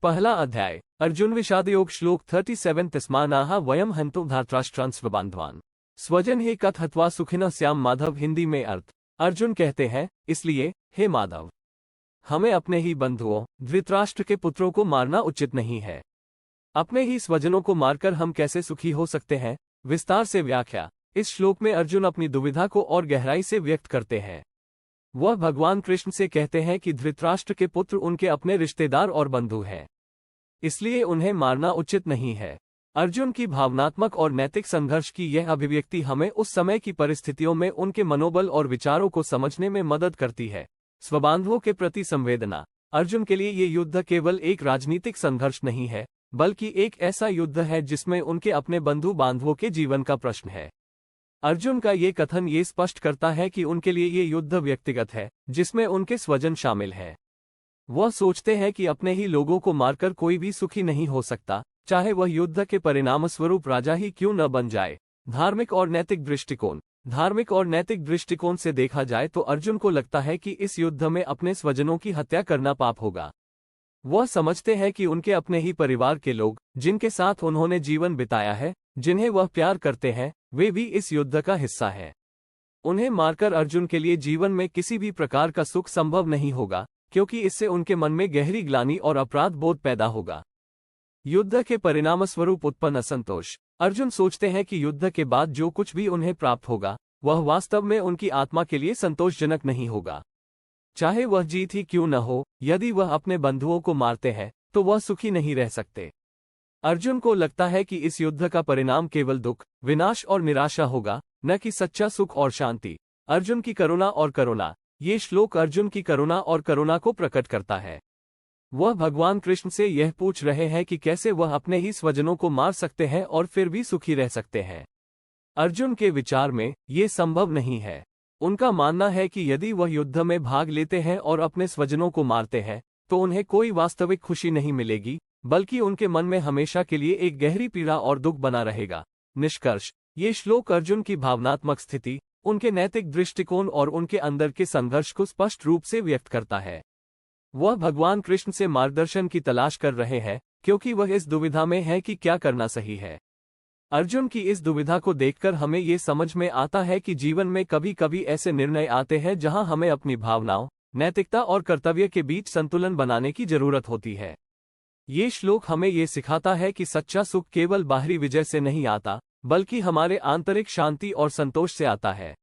पहला अध्याय अर्जुन विषादयोग श्लोक 37 तस्मानाः वयम हन्तु धार्तराष्ट्रान् स्वबान्धवान् स्वजन हे कथ हत्वा सुखिनः स्याम। माधव हिंदी में अर्थ। अर्जुन कहते हैं, इसलिए हे माधव, हमें अपने ही बंधुओं धृतराष्ट्र के पुत्रों को मारना उचित नहीं है। अपने ही स्वजनों को मारकर हम कैसे सुखी हो सकते हैं। विस्तार से व्याख्या। इस श्लोक में अर्जुन अपनी दुविधा को और गहराई से व्यक्त करते हैं। वह भगवान कृष्ण से कहते हैं कि धृतराष्ट्र के पुत्र उनके अपने रिश्तेदार और बंधु हैं, इसलिए उन्हें मारना उचित नहीं है। अर्जुन की भावनात्मक और नैतिक संघर्ष की यह अभिव्यक्ति हमें उस समय की परिस्थितियों में उनके मनोबल और विचारों को समझने में मदद करती है। स्वबांधवों के प्रति संवेदना। अर्जुन के लिए ये युद्ध केवल एक राजनीतिक संघर्ष नहीं है, बल्कि एक ऐसा युद्ध है जिसमें उनके अपने बंधु बांधवों के जीवन का प्रश्न है। अर्जुन का ये कथन ये स्पष्ट करता है कि उनके लिए ये युद्ध व्यक्तिगत है, जिसमें उनके स्वजन शामिल हैं। वह सोचते हैं कि अपने ही लोगों को मारकर कोई भी सुखी नहीं हो सकता, चाहे वह युद्ध के परिणामस्वरूप राजा ही क्यों न बन जाए। धार्मिक और नैतिक दृष्टिकोण। धार्मिक और नैतिक दृष्टिकोण से देखा जाए तो अर्जुन को लगता है कि इस युद्ध में अपने स्वजनों की हत्या करना पाप होगा। वह समझते हैं कि उनके अपने ही परिवार के लोग, जिनके साथ उन्होंने जीवन बिताया है, जिन्हें वह प्यार करते हैं, वे भी इस युद्ध का हिस्सा हैं। उन्हें मारकर अर्जुन के लिए जीवन में किसी भी प्रकार का सुख संभव नहीं होगा, क्योंकि इससे उनके मन में गहरी ग्लानि और अपराध बोध पैदा होगा। युद्ध के परिणामस्वरूप उत्पन्न असंतोष। अर्जुन सोचते हैं कि युद्ध के बाद जो कुछ भी उन्हें प्राप्त होगा, वह वास्तव में उनकी आत्मा के लिए संतोषजनक नहीं होगा। चाहे वह जीत ही क्यों न हो, यदि वह अपने बंधुओं को मारते हैं तो वह सुखी नहीं रह सकते। अर्जुन को लगता है कि इस युद्ध का परिणाम केवल दुख, विनाश और निराशा होगा, न कि सच्चा सुख और शांति। अर्जुन की करुणा और करुणा। ये श्लोक अर्जुन की करुणा और करुणा को प्रकट करता है। वह भगवान कृष्ण से यह पूछ रहे हैं कि कैसे वह अपने ही स्वजनों को मार सकते हैं और फिर भी सुखी रह सकते हैं। अर्जुन के विचार में ये संभव नहीं है। उनका मानना है कि यदि वह युद्ध में भाग लेते हैं और अपने स्वजनों को मारते हैं, तो उन्हें कोई वास्तविक खुशी नहीं मिलेगी, बल्कि उनके मन में हमेशा के लिए एक गहरी पीड़ा और दुख बना रहेगा। निष्कर्ष। ये श्लोक अर्जुन की भावनात्मक स्थिति, उनके नैतिक दृष्टिकोण और उनके अंदर के संघर्ष को स्पष्ट रूप से व्यक्त करता है। वह भगवान कृष्ण से मार्गदर्शन की तलाश कर रहे हैं, क्योंकि वह इस दुविधा में है कि क्या करना सही है। अर्जुन की इस दुविधा को देखकर हमें ये समझ में आता है कि जीवन में कभी कभी ऐसे निर्णय आते हैं जहां हमें अपनी भावनाओं, नैतिकता और कर्तव्य के बीच संतुलन बनाने की जरूरत होती है। ये श्लोक हमें ये सिखाता है कि सच्चा सुख केवल बाहरी विजय से नहीं आता, बल्कि हमारे आंतरिक शांति और संतोष से आता है।